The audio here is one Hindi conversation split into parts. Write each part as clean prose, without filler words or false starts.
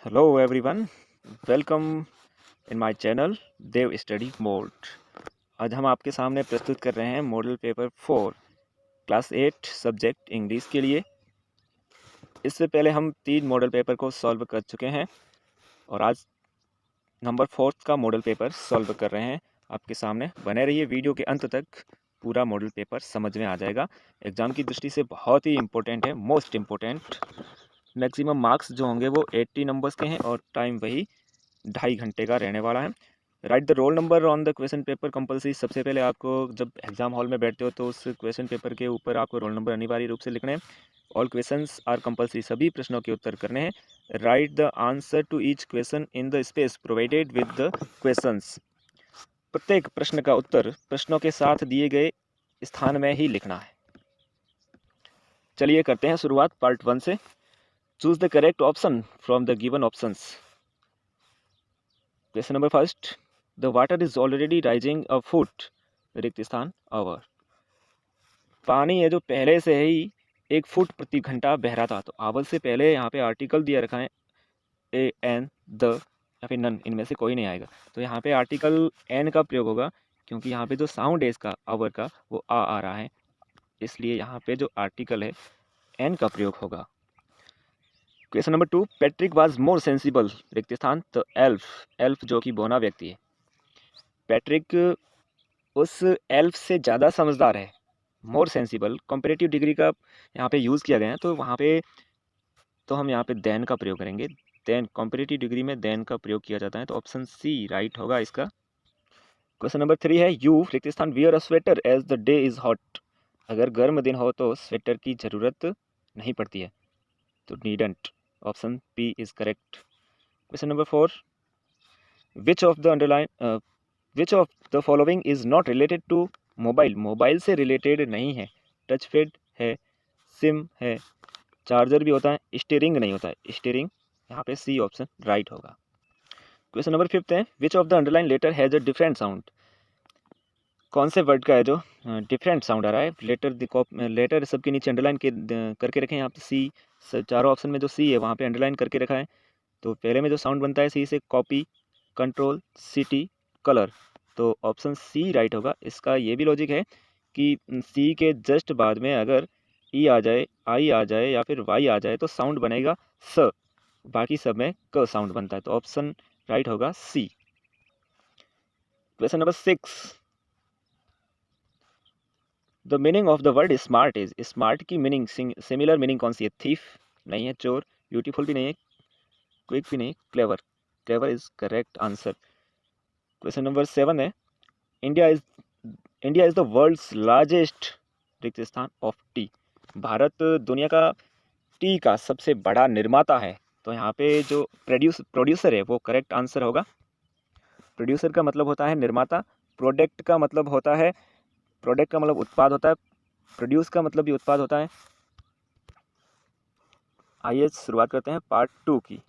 Hello everyone, welcome in my channel Dev study mode. आज हम आपके सामने प्रस्तुत कर रहे हैं model paper 4 class 8 subject English के लिए। इससे पहले हम 3 मॉडल पेपर को सॉल्व कर चुके हैं और आज नंबर 4 का मॉडल पेपर सॉल्व कर रहे हैं आपके सामने। बने रहिए वीडियो के अंत तक, पूरा मॉडल पेपर समझ में आ जाएगा। एग्ज़ाम की दृष्टि से बहुत ही इम्पोर्टेंट है, मोस्ट इम्पोर्टेंट। मैक्सिमम मार्क्स जो होंगे वो 80 नंबर्स के हैं और टाइम वही 2.5 घंटे का रहने वाला है। Write the roll number on the question paper compulsory. सबसे पहले आपको जब एग्जाम हॉल में बैठते हो तो उस क्वेश्चन पेपर के ऊपर आपको रोल नंबर अनिवार्य रूप से लिखने हैं। ऑल क्वेश्चंस आर कंपल्सरी, सभी प्रश्नों के उत्तर करने हैं। Write the answer to each question in the space provided with the questions. प्रत्येक प्रश्न का उत्तर प्रश्नों के साथ दिए गए स्थान में ही लिखना है। चलिए करते हैं शुरुआत पार्ट 1 से। Choose the correct option from the given options. Question number first, the water is already rising a foot. रिक्त स्थान आवर। पानी है जो पहले से ही 1 फुट प्रति घंटा बह रहा था, तो आवर से पहले यहाँ पे आर्टिकल दिया रखा है ए एन द या फिर नन, इनमें से कोई नहीं आएगा। तो यहाँ पे आर्टिकल एन का प्रयोग होगा क्योंकि यहाँ पे जो साउंड है इसका आवर का वो आ रहा है, इसलिए यहाँ पे जो आर्टिकल है एन का प्रयोग होगा। Question number 2, Patrick was more sensible. रिक्त स्थान तो एल्फ। एल्फ जो कि बौना व्यक्ति है। पैट्रिक उस एल्फ से ज़्यादा समझदार है। मोर सेंसिबल कंपेरेटिव डिग्री का यहाँ पे यूज़ किया गया है, तो वहाँ पे तो हम यहाँ पे देन का प्रयोग करेंगे। देन कंपेरेटिव डिग्री में देन का प्रयोग किया जाता है, तो ऑप्शन सी राइट होगा इसका। क्वेश्चन नंबर 3 है, यू रिक्त स्थान wear a sweater as the day is hot. अगर गर्म दिन हो तो स्वेटर की ज़रूरत नहीं पड़ती है, तो needn't. Option B is correct. Question number 4, which of the underline which of the following is not related to mobile. Mobile से रिलेटेड नहीं है। टच पैड है, सिम है, चार्जर भी होता है, स्टीयरिंग नहीं होता है। स्टीयरिंग यहाँ पे सी ऑप्शन राइट होगा। क्वेश्चन नंबर 5 है, which of the underline letter has a different sound. कौन से वर्ड का है जो डिफरेंट साउंड आ रहा है। लेटर सबके नीचे अंडरलाइन करके रखें। यहाँ पे सी, चारों ऑप्शन में जो सी है वहाँ पे अंडरलाइन करके रखा है। तो पहले में जो साउंड बनता है सी से कॉपी, कंट्रोल, सिटी, कलर, तो ऑप्शन सी राइट होगा। इसका ये भी लॉजिक है कि सी के जस्ट बाद में अगर ई आ जाए, आई आ जाए या फिर वाई आ जाए तो साउंड बनेगा स, बाकी सब में क साउंड बनता है, तो ऑप्शन राइट होगा C. Question number 6, the meaning of the word smart is. Smart की मीनिंग सिमिलर मीनिंग कौन सी है। थीफ नहीं है, चोर, ब्यूटीफुल भी नहीं है, क्विक भी नहीं, clever. Clever is correct answer. Question number 7 है, India is the world's largest रिक्त स्थान ऑफ टी। भारत दुनिया का टी का सबसे बड़ा निर्माता है, तो यहाँ पे जो प्रोड्यूसर है वो करेक्ट आंसर होगा। प्रोड्यूसर का मतलब होता है निर्माता, प्रोडक्ट का मतलब होता है, प्रोडक्ट का मतलब उत्पाद होता है, प्रोड्यूस का मतलब भी उत्पाद होता है। आइए शुरुआत करते हैं पार्ट 2 की।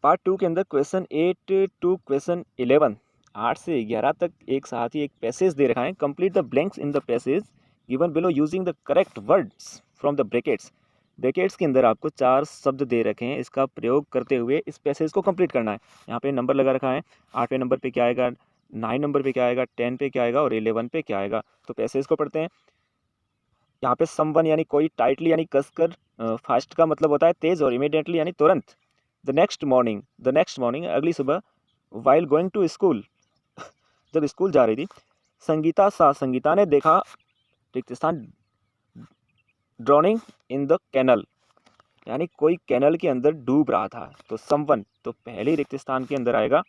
पार्ट 2 के अंदर क्वेश्चन 8 टू क्वेश्चन 11, 8 से 11 तक एक साथ ही एक पैसेज दे रखा है। Complete the blanks in the passage given below using the correct words from the brackets. Brackets के अंदर आपको 4 शब्द दे रखे हैं, इसका प्रयोग करते हुए इस पैसेज को कंप्लीट करना है। यहाँ पे नंबर लगा रखा है, 8वें नंबर पे क्या आएगा, 9 नंबर पे क्या आएगा, 10 पे क्या आएगा और 11 पे क्या आएगा। तो पैसेज को पढ़ते हैं। यहाँ पे समवन यानी कोई, टाइटली यानी कसकर, फास्ट का मतलब होता है तेज और इमीडिएटली यानी तुरंत। द नेक्स्ट मॉर्निंग अगली सुबह। वाइल गोइंग टू स्कूल जब स्कूल जा रही थी। संगीता ने देखा रिक्त स्थान ड्रॉनिंग इन द कैनल, यानी कोई कैनल के अंदर डूब रहा था, तो समवन तो पहले रिक्त स्थान के अंदर आएगा।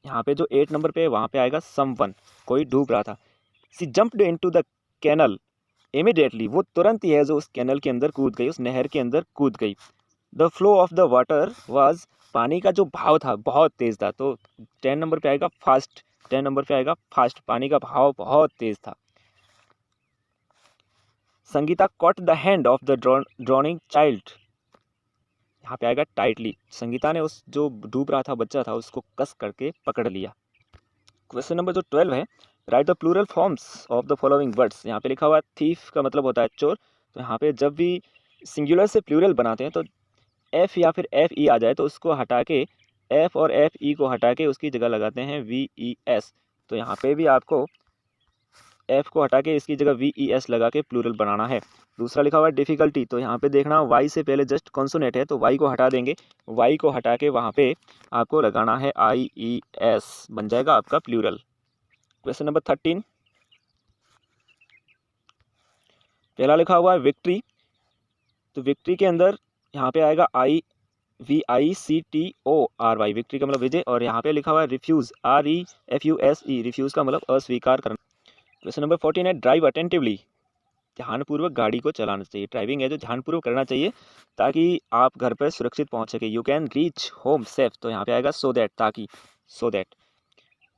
यहाँ पे जो 8 नंबर पे वहाँ पे आएगा समवन, कोई डूब रहा था। She jumped into the canal immediately, वो तुरंत ही है जो उस कैनल के अंदर कूद गई, उस नहर के अंदर कूद गई। The flow of the water was, पानी का जो भाव था बहुत तेज़ था, तो 10 नंबर पे आएगा फास्ट। 10 नंबर पे आएगा फास्ट, पानी का भाव बहुत तेज़ था। Sangeeta caught the hand of the drowning child, यहाँ पे आएगा टाइटली। संगीता ने उस जो डूब रहा था बच्चा था उसको कस करके पकड़ लिया। क्वेश्चन नंबर जो 12 है, write the plural forms of the following words. यहाँ पे लिखा हुआ है थीफ का मतलब होता है चोर, तो यहाँ पे जब भी सिंगुलर से प्लूरल बनाते हैं तो एफ या फिर एफ ई आ जाए तो उसको हटा के, एफ और एफ ई को हटा के उसकी जगह लगाते हैं वी ई एस। तो यहाँ पे भी आपको एफ को हटा के इसकी जगह वी ई एस लगा के प्लूरल बनाना है। दूसरा लिखा हुआ है डिफ़िकल्टी, तो यहाँ पे देखना वाई से पहले जस्ट कॉन्सोनेंट है तो वाई को हटा देंगे, वाई को हटा के वहाँ पे आपको लगाना है आई ई एस, बन जाएगा आपका प्लूरल। क्वेश्चन नंबर 13, पहला लिखा हुआ है विक्ट्री, तो विक्ट्री के अंदर यहाँ पे आएगा VICTORY, विक्ट्री का मतलब विजय, और यहाँ पे लिखा हुआ है रिफ्यूज़, REFUSE, रिफ्यूज़ का मतलब अस्वीकार करना। क्वेश्चन नंबर 14 है ड्राइव अटेंटिवली, ध्यानपूर्वक गाड़ी को चलाना चाहिए। ड्राइविंग है जो ध्यानपूर्वक करना चाहिए ताकि आप घर पर सुरक्षित पहुंच सके। You can reach home safe, तो यहाँ पे आएगा सो दैट, ताकि, सो दैट।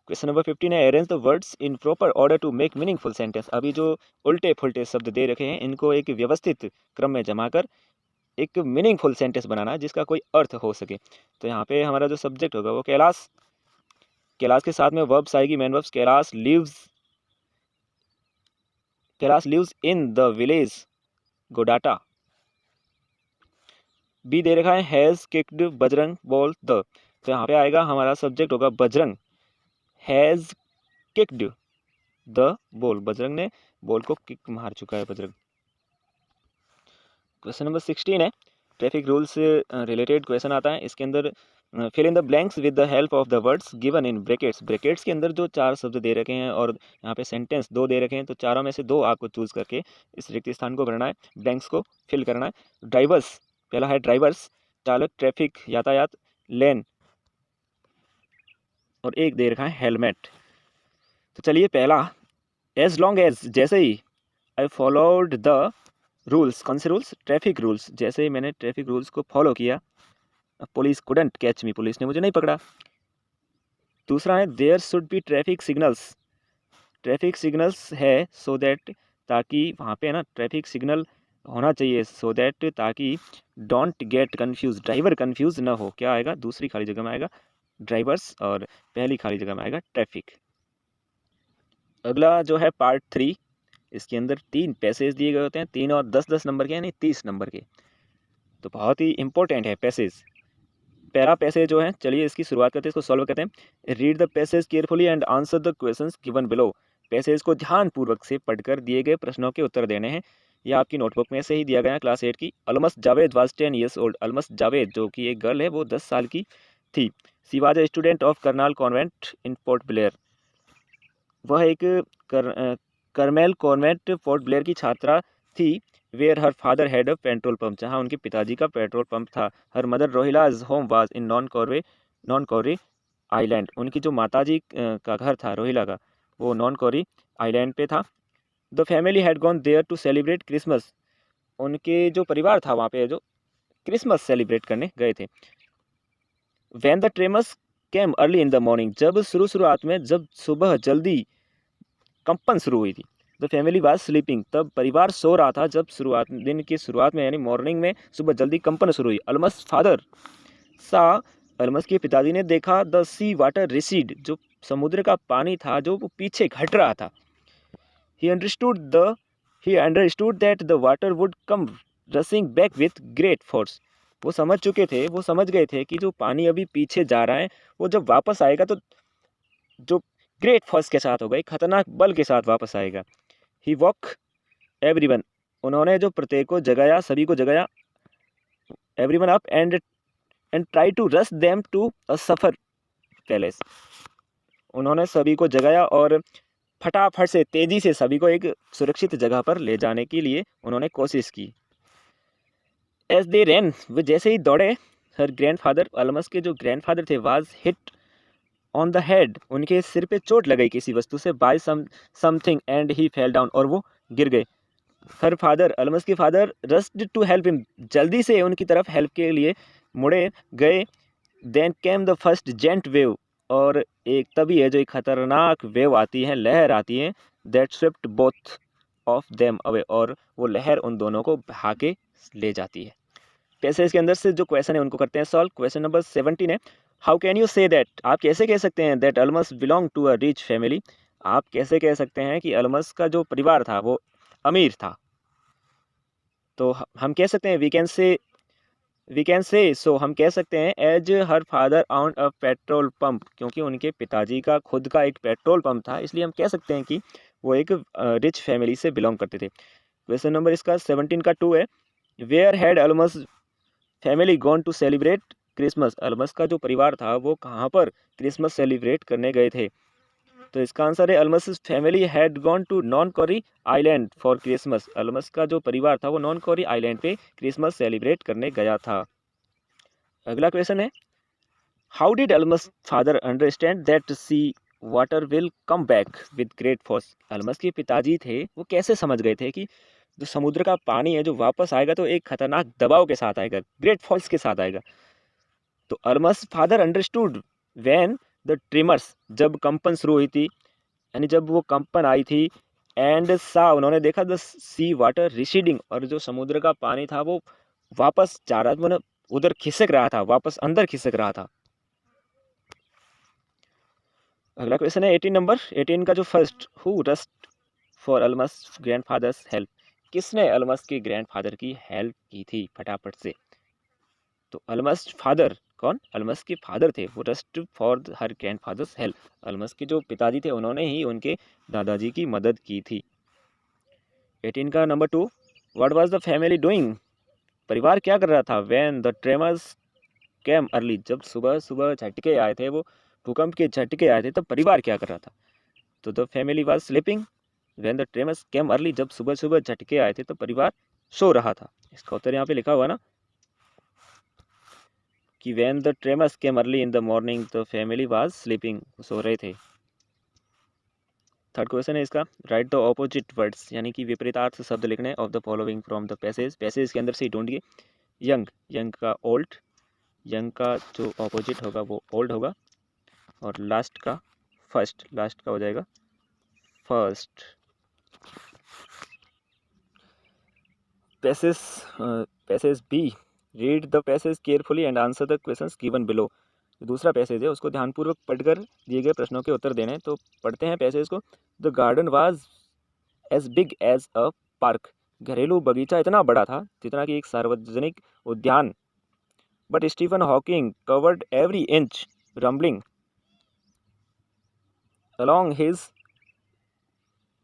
क्वेश्चन नंबर 15 है arrange the words in proper order to make meaningful sentence, अभी जो उल्टे फुलटे शब्द दे रखे हैं इनको एक व्यवस्थित क्रम में जमा कर एक मीनिंगफुल सेंटेंस बनाना जिसका कोई अर्थ हो सके। तो यहाँ पे हमारा जो सब्जेक्ट होगा वो कैलाश, कैलाश के साथ में वर्ब्स आएगी, main verbs. Kailash lives in the village Godata. B दे रखा है has kicked Bajrang ball the, तो यहाँ पे आएगा हमारा सब्जेक्ट होगा Bajrang, has kicked the ball, Bajrang ने बॉल को किक मार चुका है बजरंग। क्वेश्चन नंबर 16 है ट्रैफिक रूल से रिलेटेड क्वेश्चन आता है। इसके अंदर fill in the blanks with the help of the words given in brackets, brackets के अंदर जो 4 शब्द दे रखे हैं और यहाँ पे सेंटेंस 2 दे रखे हैं, तो चारों में से 2 आपको चूज करके इस रिक्त स्थान को भरना है, ब्लैंक्स को फिल करना है। ड्राइवर्स, पहला है ड्राइवर्स, चालक, ट्रैफिक यातायात, लेन, और एक दे रखा है हेलमेट। तो चलिए पहला, एज लॉन्ग एज, जैसे ही आई फॉलोड द रूल्स, कौन से रूल्स, ट्रैफिक रूल्स, जैसे ही मैंने ट्रैफिक रूल्स को फॉलो किया, police couldn't catch me, police ने मुझे नहीं पकड़ा। दूसरा है there should be traffic signals, traffic signals है सो दैट, ताकि वहाँ पे ना ट्रैफिक सिग्नल होना चाहिए सो दैट, ताकि don't get confuse, driver confuse ना हो। क्या आएगा, दूसरी खाली जगह में आएगा ड्राइवर्स और पहली खाली जगह में आएगा ट्रैफिक। अगला जो है पार्ट 3, इसके अंदर 3 पैसेज दिए गए होते हैं, 3 और 10-10 नंबर के, यानी 30 नंबर के, तो बहुत ही इंपॉर्टेंट है पैसेज। पहला पैसेज जो है, चलिए इसकी शुरुआत करते हैं, इसको सॉल्व करते हैं। Read the passage carefully and answer the questions given below, passage को ध्यानपूर्वक से पढ़कर दिए गए प्रश्नों के उत्तर देने हैं। यह आपकी नोटबुक में से ही दिया गया है, क्लास 8 की। Almas Javed was 10 years old, Almas Javed जो कि एक गर्ल है वो 10 साल की थी। She was a student of Carmel convent in Port Blair, वह एक करमेल कॉन्वेंट पोर्ट ब्लेयर की छात्रा थी। Where her father had a petrol pump, जहाँ उनके पिताजी का पेट्रोल पंप था। Her mother Rohila's home was in Nancowry island, उनकी जो माताजी का घर था रोहिला का, वो नॉन कॉरी आइलैंड पे था। The family had gone there to celebrate Christmas, उनके जो परिवार था वहाँ पे जो क्रिसमस सेलिब्रेट करने गए थे। When the tremors came early in the morning, जब शुरुआत में जब सुबह जल्दी कंपन शुरू हुई थी। द फैमिली वाज स्लीपिंग, तब परिवार सो रहा था जब दिन की शुरुआत में, यानी मॉर्निंग में सुबह जल्दी कंपन शुरू हुई। अलमस फादर सा, अलमस के पिताजी ने देखा द सी वाटर रिसीड, जो समुद्र का पानी था जो वो पीछे घट रहा था। He understood that the water would come रसिंग back with great force, वो समझ गए थे कि जो पानी अभी पीछे जा रहा है वो जब वापस आएगा तो जो ग्रेट फोर्स के साथ होगा, एक खतरनाक बल के साथ वापस आएगा। ही वॉक एवरीवन, उन्होंने जो प्रत्येक को जगाया, सभी को जगाया, everyone up and try to rush them to a safer palace, उन्होंने सभी को जगाया और फटाफट से तेजी से सभी को एक सुरक्षित जगह पर ले जाने के लिए उन्होंने कोशिश की। एज दे रैन, वे जैसे ही दौड़े, हर ग्रैंडफादर, अलमस के जो ग्रैंडफादर थे, was hit on the head, उनके सिर पे चोट लग गई किसी वस्तु से, by something and he fell down, और वो गिर गए। हर फादर, अलमस के father, rushed to help him, जल्दी से उनकी तरफ हेल्प के लिए मुड़े गए। Then came the first giant wave, और एक तभी है जो एक खतरनाक वेव आती है, लहर आती है, that Swift both of them away, और वो लहर उन दोनों को बहा के ले जाती है। पैसेज के अंदर से जो क्वेश्चन है उनको करते हैं सॉल्व। क्वेश्चन नंबर 17 है how can you say that, आप कैसे कह सकते हैं that Almas belong to a rich family, आप कैसे कह सकते हैं कि अलमस का जो परिवार था वो अमीर था। तो हम कह सकते हैं we can say we can say, सो हम कह सकते हैं, as her father on a petrol pump, क्योंकि उनके पिताजी का खुद का एक पेट्रोल पंप था, इसलिए हम कह सकते हैं कि वो एक रिच फैमिली से बिलोंग करते थे। क्वेश्चन नंबर इसका 17 का 2 है, where had Almas family gone to celebrate Christmas. Almas का जो परिवार था वो कहाँ पर क्रिसमस सेलिब्रेट करने गए थे? तो इसका आंसर है Almas family had gone to Nancowry island for Christmas. Almas का जो परिवार था वो नॉन कॉरी आइलैंड पे क्रिसमस सेलिब्रेट करने गया था। अगला क्वेश्चन है, how did Almas father understand that sea water will come back with great force. Almas के पिताजी थे वो कैसे समझ गए थे कि जो समुद्र का पानी है जो वापस आएगा तो एक खतरनाक दबाव के साथ आएगा, ग्रेट फॉल्स के साथ आएगा। तो Almas father understood when the tremors, जब कंपन शुरू हुई थी, यानी जब वो कंपन आई थी, एंड सा, उन्होंने देखा द सी वाटर रिसीडिंग, और जो समुद्र का पानी था वो वापस जा रहा था, मतलब उधर खिसक रहा था, वापस अंदर खिसक रहा था। अगला क्वेश्चन है 18 नंबर, 18 का जो first, who rushed for Almas grandfather's help. किसने अल्मस के ग्रैंडफादर की हेल्प की थी फटाफट से? तो अल्मस फादर, कौन? अल्मस के फादर थे, वो rushed for her grandfather's help. Almas के जो पिताजी थे उन्होंने ही उनके दादाजी की मदद की थी। 18 का number 2, what was the family doing. परिवार क्या कर रहा था? When the tremors came early, जब सुबह सुबह झटके आए थे, वो भूकंप के झटके आए थे, तब परिवार क्या कर रहा था? तो the family was sleeping when the tremors came early, जब सुबह सुबह झटके आए थे तो परिवार सो रहा था। इसका उत्तर यहाँ पे लिखा हुआ ना कि when the tremors came early in the morning the family was sleeping, सो रहे थे। थर्ड क्वेश्चन है इसका, राइट द ऑपोजिट वर्ड्स, यानी कि विपरीतार्थ शब्द लिखने of the following from the passage. Passage के अंदर से ही ढूंढिए। यंग, यंग का ओल्ड, यंग का जो ऑपोजिट होगा वो ओल्ड होगा, और लास्ट का फर्स्ट, लास्ट का हो जाएगा first. Passage, passage B, read the passage carefully and answer the questions given below. दूसरा पैसेज है उसको ध्यानपूर्वक पढ़कर दिए गए प्रश्नों के उत्तर देने। तो पढ़ते हैं पैसेज को। The garden was as big as a park, घरेलू बगीचा इतना बड़ा था जितना कि एक सार्वजनिक उद्यान। But Stephen Hawking covered every inch rumbling along his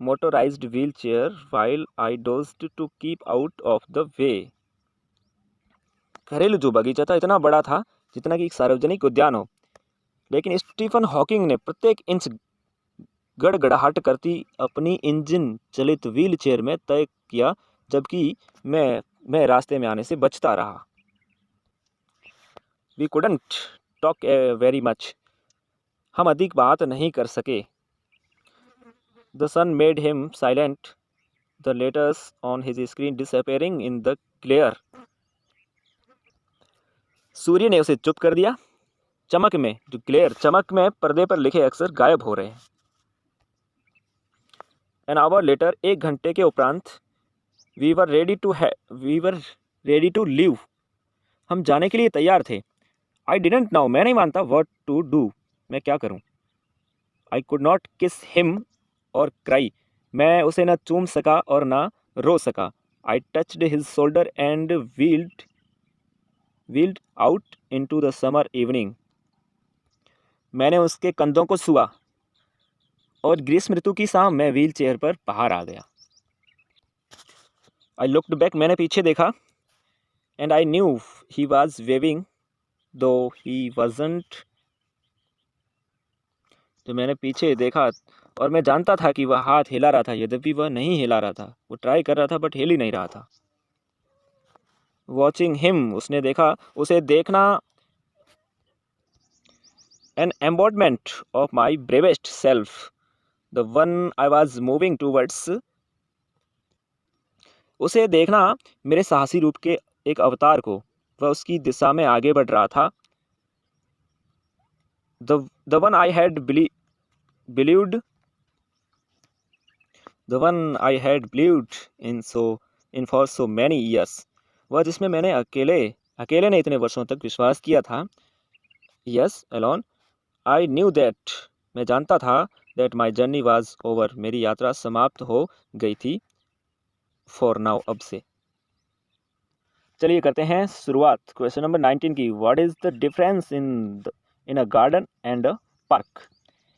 motorized wheelchair while I dozed to keep out of the way। घरेलू जो बगीचा था इतना बड़ा था जितना कि एक सार्वजनिक उद्यान हो, लेकिन स्टीफन हॉकिंग ने प्रत्येक इंच गड़गड़ाहट करती अपनी इंजन चलित व्हील चेयर में तय किया, जबकि मैं रास्ते में आने से बचता रहा। We couldn't talk very much, हम अधिक बात नहीं कर सके। The sun made him silent, the letters on his screen disappearing in the glare. सूर्य ने उसे चुप कर दिया, चमक में, जो ग्लेयर, चमक में पर्दे पर लिखे अक्षर गायब हो रहे हैं। एन आवर लेटर, एक घंटे के उपरांत, we were ready to leave, हम जाने के लिए तैयार थे। आई डिडंट नो, मैं नहीं मानता, व्हाट टू डू, मैं क्या करूं। आई कुड नॉट किस हिम और क्राई, मैं उसे न चूम सका और न रो सका। आई touched his shoulder and wheeled out into the summer evening, मैंने उसके कंधों को छुआ और ग्रीष्म ऋतु की शाम में व्हील चेयर पर बाहर आ गया। आई लुक्ड बैक, मैंने पीछे देखा, and I knew he was waving though he wasn't, तो मैंने पीछे देखा और मैं जानता था कि वह हाथ हिला रहा था, यद्यपि वह नहीं हिला रहा था, वो ट्राई कर रहा था बट हिल ही नहीं रहा था। वॉचिंग हिम, उसने देखा, उसे देखना, an embodiment of my bravest self, the one I was moving towards, उसे देखना मेरे साहसी रूप के एक अवतार को, वह उसकी दिशा में आगे बढ़ रहा था। The one I had believed in for so many years, वह जिसमें मैंने अकेले ने इतने वर्षों तक विश्वास किया था। Yes, alone, I knew that, मैं जानता था, that my journey was over, मेरी यात्रा समाप्त हो गई थी, फॉर नाउ, अब से। चलिए करते हैं शुरुआत क्वेश्चन नंबर 19 की। What is the difference in a garden and a park?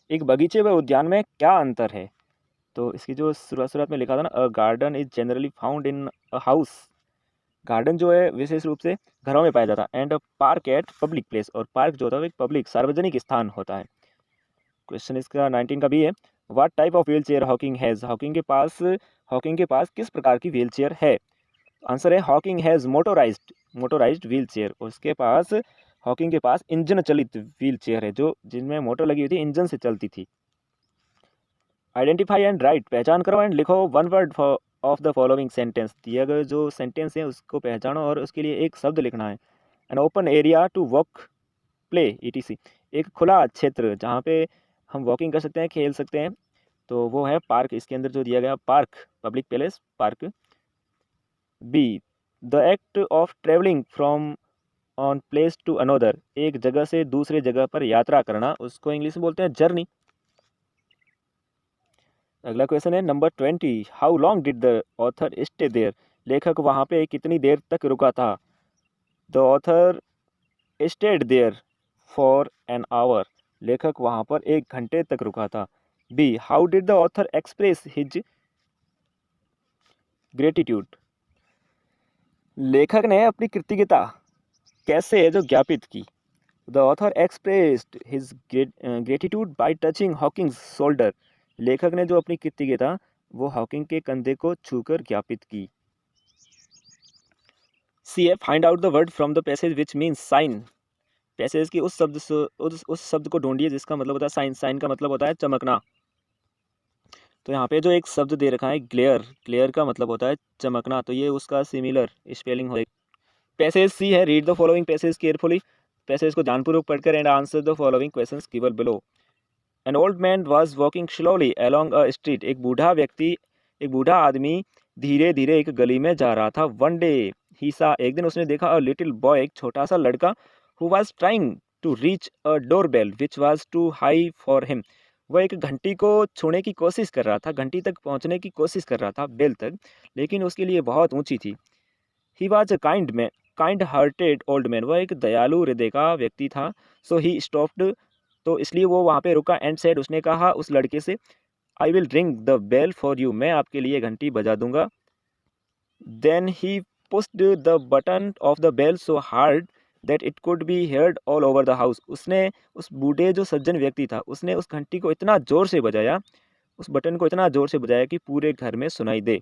एक बगीचे व उद्यान में क्या अंतर है? तो इसकी जो शुरुआत में लिखा था ना, a garden is generally found in a house. Garden जो है विशेष रूप से घरों में पाया जाता है। And a park eight public place, और पार्क जो होता है वो एक पब्लिक सार्वजनिक स्थान होता है। क्वेश्चन इसका 19 का भी है। What type of wheel chair Hawking has? Hawking के पास किस प्रकार की व्हील चेयर है? आंसर है Hawking has motorised wheel chair. उसके पास हॉकिंग के पास इंजन चलित व्हील चेयर है, जो जिनमें मोटर लगी हुई थी, इंजन से चलती थी। आइडेंटिफाई एंड राइट, पहचान करो एंड लिखो one word of the following sentence. दिया गया जो सेंटेंस है उसको पहचानो और उसके लिए एक शब्द लिखना है। An open area to walk, play etc, एक खुला क्षेत्र जहाँ पे हम वॉकिंग कर सकते हैं, खेल सकते हैं, तो वो है पार्क। इसके अंदर जो दिया गया park, public place, park. B, the act of travelling from one place to another, एक जगह से दूसरे जगह पर यात्रा करना, उसको इंग्लिश में बोलते हैं जर्नी। अगला क्वेश्चन है number 20। How long did the author stay there? लेखक वहाँ पे कितनी देर तक रुका था? The author stayed there for an hour, लेखक वहाँ पर 1 घंटे तक रुका था। B, how did the author express his gratitude? लेखक ने अपनी कृतज्ञता कैसे जो ज्ञापित की? The author expressed his gratitude by touching Hawking's shoulder, लेखक ने जो अपनी कृतज्ञता वो हॉकिंग के कंधे को छूकर ज्ञापित की। सी है, find out the word from the passage which means sign. Passage की उस शब्द को ढूंढिए जिसका मतलब होता है साइन। साइन का मतलब होता है चमकना। तो यहाँ पे जो एक शब्द दे रखा है ग्लेयर, ग्लेयर का मतलब होता है चमकना, तो ये उसका सिमिलर स्पेलिंग हो। पैसेज सी है, read the following passage carefully, passage को ध्यानपूर्वक पढ़कर and answer the following questions given below. An old man was walking slowly along a street, एक बूढ़ा आदमी धीरे धीरे एक गली में जा रहा था। वन डे ही सा, एक दिन उसने देखा, अ लिटिल बॉय, एक छोटा सा लड़का, who was trying to reach a door bell which was too high for him. वह एक घंटी को छूने की कोशिश कर रहा था, घंटी तक पहुंचने की कोशिश कर रहा था, बेल तक, लेकिन उसके लिए बहुत ऊंची थी। He was a kind hearted old man, वह एक दयालु हृदय का व्यक्ति था। सो ही स्टॉप्ड, तो इसलिए वो वहाँ पे रुका। एंड सेड, उसने कहा उस लड़के से, I will ring the bell for you, मैं आपके लिए घंटी बजा दूंगा। Then he pushed the button of the bell so hard that it could be heard all over the house, उसने उस बूढ़े जो सज्जन व्यक्ति था उसने उस घंटी को इतना जोर से बजाया, उस बटन को इतना जोर से बजाया कि पूरे घर में सुनाई दे।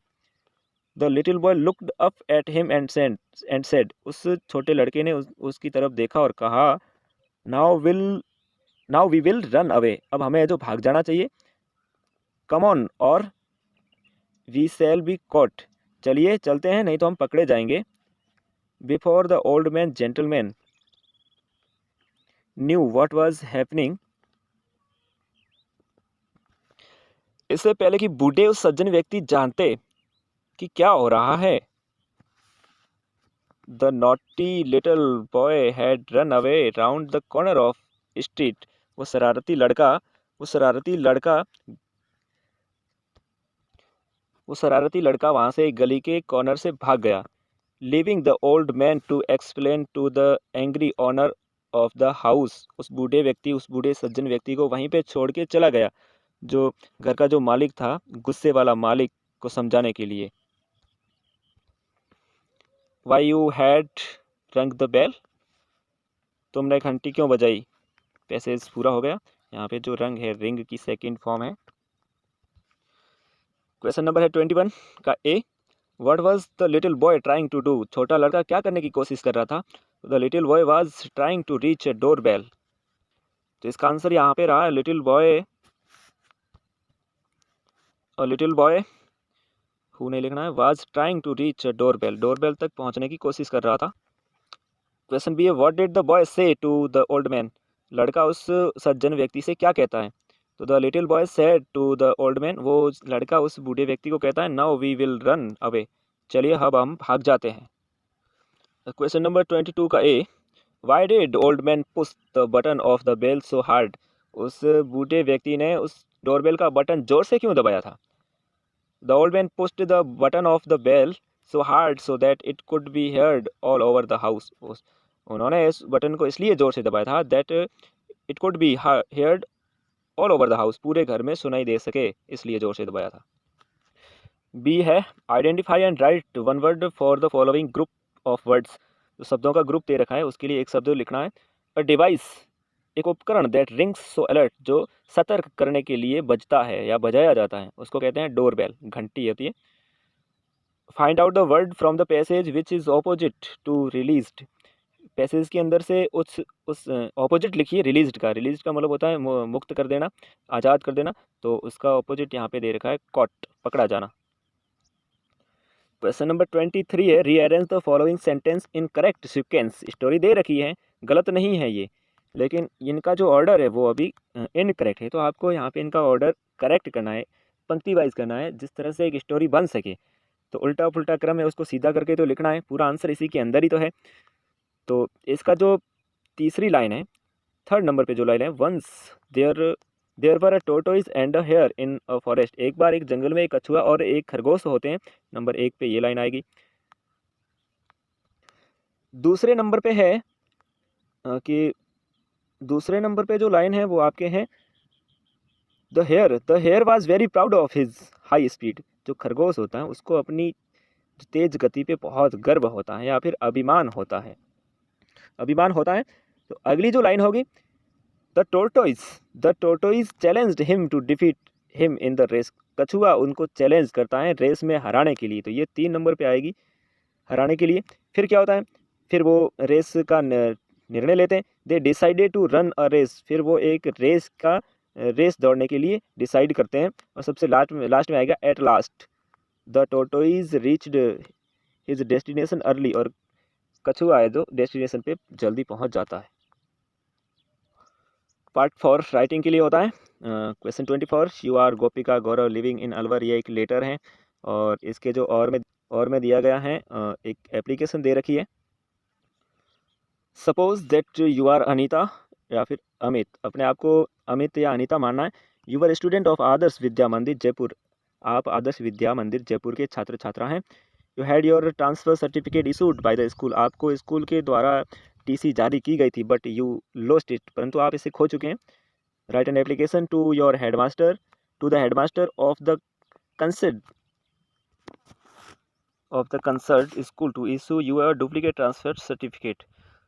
The little boy looked up at him and said, उस छोटे लड़के ने उसकी तरफ देखा और कहा, now will now we will run away, अब हमें जो भाग जाना चाहिए। Come on or we shall be caught, चलिए चलते हैं नहीं तो हम पकड़े जाएंगे। Before the old man gentleman knew what was happening, इससे पहले कि बूढ़े उस सज्जन व्यक्ति जानते कि क्या हो रहा है। The naughty little boy had run away round the corner of street, वो शरारती लड़का वो शरारती लड़का वो शरारती लड़का वहां से गली के कॉर्नर से भाग गया। Leaving the old man to explain to the angry owner of the house, उस बूढ़े सज्जन व्यक्ति को वहीं पे छोड़ के चला गया, जो घर का जो मालिक था, गुस्से वाला मालिक को समझाने के लिए। वाई यू हैड रंग द बेल, तुमने घंटी क्यों बजाई? पैसेज पूरा हो गया। यहाँ पे जो रंग है, रिंग की सेकंड फॉर्म है। क्वेश्चन नंबर है 21 का A. What was the little boy trying to do, छोटा लड़का क्या करने की कोशिश कर रहा था? The little boy was trying to reach a door bell, तो इसका आंसर यहाँ पे रहा लिटिल बॉय हु नहीं लिखना है, was trying to reach a door bell तक पहुंचने की कोशिश कर रहा था। क्वेश्चन बी है, what did the boy say to the old man, लड़का उस सज्जन व्यक्ति से क्या कहता है? तो the little boy said to the old man, वो लड़का उस बूढ़े व्यक्ति को कहता है, now we will run away, चलिए अब हम भाग जाते हैं। क्वेश्चन नंबर 22 का A. Why did old man push the button of the bell so hard, उस बूढ़े व्यक्ति ने उस डोरबेल का बटन जोर से क्यों दबाया था? The old man pushed the button of the bell so hard so that it could be heard all over the house. उन्होंने इस बटन को इसलिए ज़ोर से दबाया था that it could be heard all over the house, पूरे घर में सुनाई दे सके, इसलिए ज़ोर से दबाया था। बी है identify and right one word for the following group of words. तो शब्दों का ग्रुप दे रखा है, उसके लिए एक शब्द लिखना है। अ डिवाइस, एक उपकरण, दैट रिंग्स सो अलर्ट, जो सतर्क करने के लिए बजता है या बजाया जाता है, उसको कहते हैं डोरबेल, घंटी होती है। Find out the word from the passage which is opposite to released, passage के अंदर से उस ऑपोजिट लिखिए रिलीज्ड का। रिलीज्ड का मतलब होता है मुक्त कर देना, आज़ाद कर देना, तो उसका ऑपोजिट यहाँ पे दे रखा है कॉट, पकड़ा जाना। क्वेश्चन नंबर 23 है rearrange the following sentence in correct sequence. Story they रखी है, गलत नहीं है ये, लेकिन इनका जो ऑर्डर है वो अभी इनकरेक्ट है, तो आपको यहाँ पे इनका ऑर्डर करेक्ट करना है, पंक्ति वाइज करना है, जिस तरह से एक स्टोरी बन सके। तो उल्टा पुल्टा क्रम है, उसको सीधा करके तो लिखना है, पूरा आंसर इसी के अंदर ही तो है। तो इसका जो तीसरी लाइन है, थर्ड नंबर पे जो लाइन है, once there were a tortoise and a hare in a forest, एक बार एक जंगल में एक कछुआ और एक खरगोश होते हैं, नंबर 1 पे ये लाइन आएगी। दूसरे नंबर पे है कि दूसरे नंबर पे जो लाइन है वो आपके हैं the hare was very proud of his high speed, जो खरगोश होता है उसको अपनी तेज गति पे बहुत गर्व होता है या फिर अभिमान होता है, तो अगली जो लाइन होगी the tortoise challenged him to defeat him in the race, कछुआ उनको चैलेंज करता है रेस में हराने के लिए, तो ये 3 नंबर पे आएगी, हराने के लिए। फिर क्या होता है, फिर वो रेस का निर्णय लेते हैं, they decided to run a race, फिर वो एक रेस दौड़ने के लिए डिसाइड करते हैं। और सबसे लास्ट में आएगा at last the tortoise reached his destination early, और कछुआ है जो डेस्टिनेशन पे जल्दी पहुंच जाता है। पार्ट 4 राइटिंग के लिए होता है। Question 24 you are Gopika Gaurav living in Alwar, ये एक लेटर है, और इसके जो और में दिया गया है एक एप्लीकेशन दे रखी है। Suppose that you are Anita या फिर अमित, अपने आप को अमित या अनीता मानना है। You are student of Adarsh Vidya मंदिर जयपुर, आप आदर्श विद्या मंदिर जयपुर के छात्र छात्रा हैं। You had your transfer certificate issued by the school, आपको स्कूल के द्वारा टीसी जारी की गई थी, बट यू लॉस्ट इट, परंतु आप इसे खो चुके हैं। Write an application to your headmaster, to the headmaster of the concerned school to issue your duplicate transfer certificate,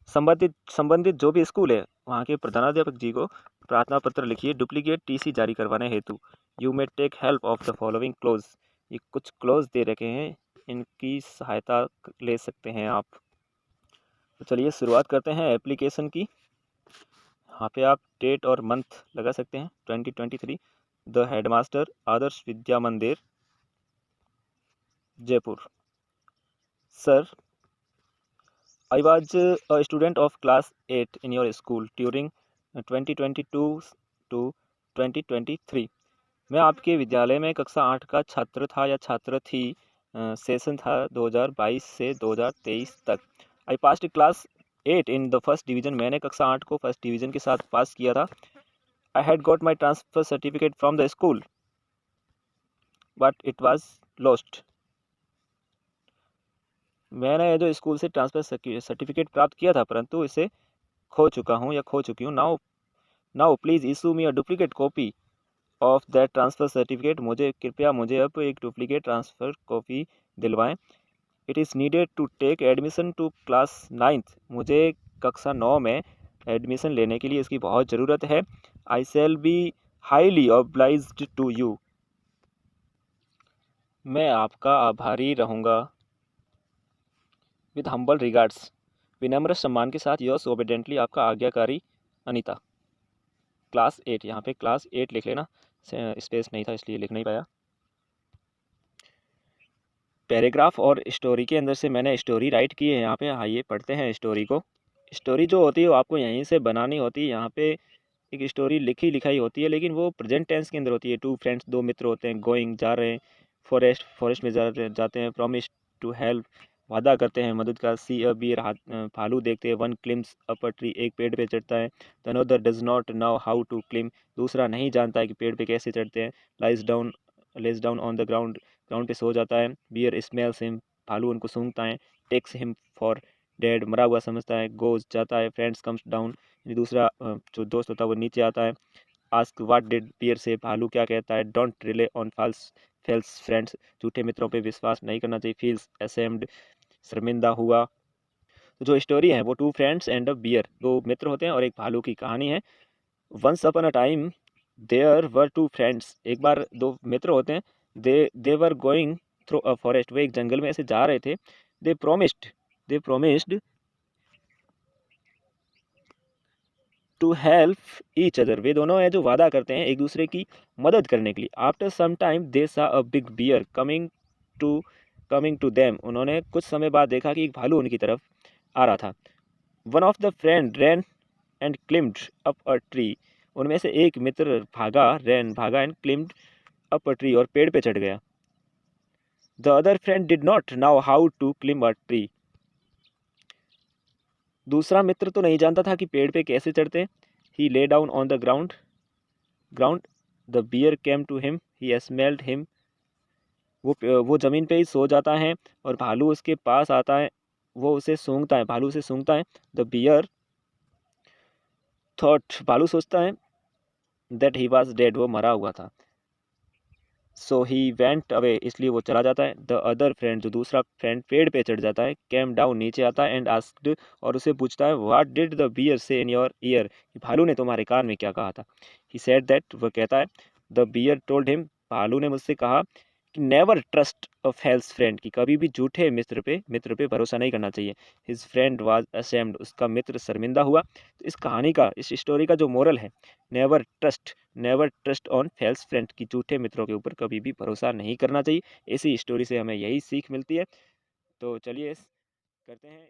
संबंधित जो भी स्कूल है वहाँ के प्रधानाध्यापक जी को प्रार्थना पत्र लिखिए डुप्लीकेट टीसी जारी करवाने हेतु। You may take help of the following clues, ये कुछ क्लोज दे रखे हैं, इनकी सहायता ले सकते हैं आप। तो चलिए शुरुआत करते हैं एप्लीकेशन की। यहाँ पे आप डेट और मंथ लगा सकते हैं 2023, द हेडमास्टर आदर्श विद्या मंदिर Jaipur. Sir, I was a student of class 8 in your school during 2022 to 2023. मैं आपके विद्यालय में कक्षा 8 का छात्र था या छात्र थी, सेशन था 2022 से 2023 तक। I passed class 8 in the first division, मैंने कक्षा 8 को फर्स्ट डिवीज़न के साथ पास किया था। I had got my transfer certificate from the school but it was lost, मैंने जो स्कूल से ट्रांसफ़र सर्टिफिकेट प्राप्त किया था परंतु इसे खो चुका हूँ या खो चुकी हूँ। Now please issue me a duplicate copy of that transfer certificate, कृपया मुझे अब एक डुप्लीकेट ट्रांसफ़र कॉपी दिलवाएं। It is needed to take admission to class 9th, मुझे कक्षा 9 में एडमिशन लेने के लिए इसकी बहुत ज़रूरत है। I shall be highly obliged to you, मैं आपका आभारी रहूँगा। विद हम्बल रिगार्ड्स, विनम्र सम्मान के साथ योर्स ओबीडियंटली, आपका आज्ञाकारी अनीता। क्लास 8, यहाँ पे क्लास 8 लिख लेना, स्पेस नहीं था इसलिए लिख नहीं पाया। पैराग्राफ और स्टोरी के अंदर से मैंने स्टोरी राइट की है यहाँ पे, आइए पढ़ते हैं स्टोरी को। स्टोरी जो होती है वो आपको यहीं से बनानी होती है, यहाँ पे एक स्टोरी लिखाई होती है, लेकिन वो प्रेजेंट टेंस के अंदर होती है। 2 फ्रेंड्स, 2 मित्र होते हैं, गोइंग जा रहे हैं, फॉरेस्ट में जाते हैं, प्रॉमिस टू हेल्प, वादा करते हैं मदद का, सी अ बियर, भालू देखते हैं, 1 क्लिम्स अप अ ट्री, एक पेड़ पे चढ़ता है, the another does not know how to climb, दूसरा नहीं जानता है कि पेड़ पे कैसे चढ़ते हैं, lays down on the ground पे सो जाता है, बियर स्मेल्स हिम, भालू उनको सूंघता है। टेक्स हिम फॉर डेड, मरा हुआ समझता है। गोज, जाता है। फ्रेंड्स कम्स डाउन, यानी दूसरा जो दोस्त होता है वो नीचे आता है। आस्क व्हाट डिड बियर से, भालू क्या कहता है। Don't relay on fails friends, झूठे मित्रों पे विश्वास नहीं करना चाहिए। फील्स असेम्ड, शर्मिंदा हुआ। तो जो स्टोरी है वो two friends and a bear, दो मित्र होते हैं और एक भालू की कहानी है। Once upon a time there were two friends, एक बार दो मित्र होते हैं। They were going through a forest, वो एक जंगल में ऐसे जा रहे थे। They promised to help each other, वे दोनों हैं जो वादा करते हैं एक दूसरे की मदद करने के लिए। After some time they saw a big bear to coming to them, उन्होंने कुछ समय बाद देखा कि एक भालू उनकी तरफ आ रहा था। One of the friend ran and climbed up a tree, उनमें से एक मित्र भागा and climbed up a tree, और पेड़ पे चढ़ गया। The other friend did not know how to climb a tree, दूसरा मित्र तो नहीं जानता था कि पेड़ पे कैसे चढ़ते। He lay down on the ground the bear came to him, he smelled him, वो जमीन पे ही सो जाता है और भालू उसके पास आता है, वो उसे सूंघता है, भालू उसे सूंघता है। द बियर थॉट, भालू सोचता है दैट ही वाज डेड, वो मरा हुआ था। सो ही वेंट अवे, इसलिए वो चला जाता है। द अदर फ्रेंड, जो दूसरा फ्रेंड पेड़ पे चढ़ जाता है, केम डाउन, नीचे आता है। एंड आस्क्ड, और उसे पूछता है व्हाट डिड द बियर से इन योर ईयर, भालू ने तुम्हारे कान में क्या कहा था। ही सेड दैट, वह कहता है, द बियर टोल्ड हिम, भालू ने मुझसे कहा कि नेवर ट्रस्ट अ फैल्स फ्रेंड, कि कभी भी झूठे मित्र पे भरोसा नहीं करना चाहिए। हिज फ्रेंड वाज असेम्ड, उसका मित्र शर्मिंदा हुआ। तो इस कहानी का, इस स्टोरी का जो मोरल है, never trust on fails friend, की झूठे मित्रों के ऊपर कभी भी भरोसा नहीं करना चाहिए। इसी स्टोरी से हमें यही सीख मिलती है। तो चलिए करते हैं।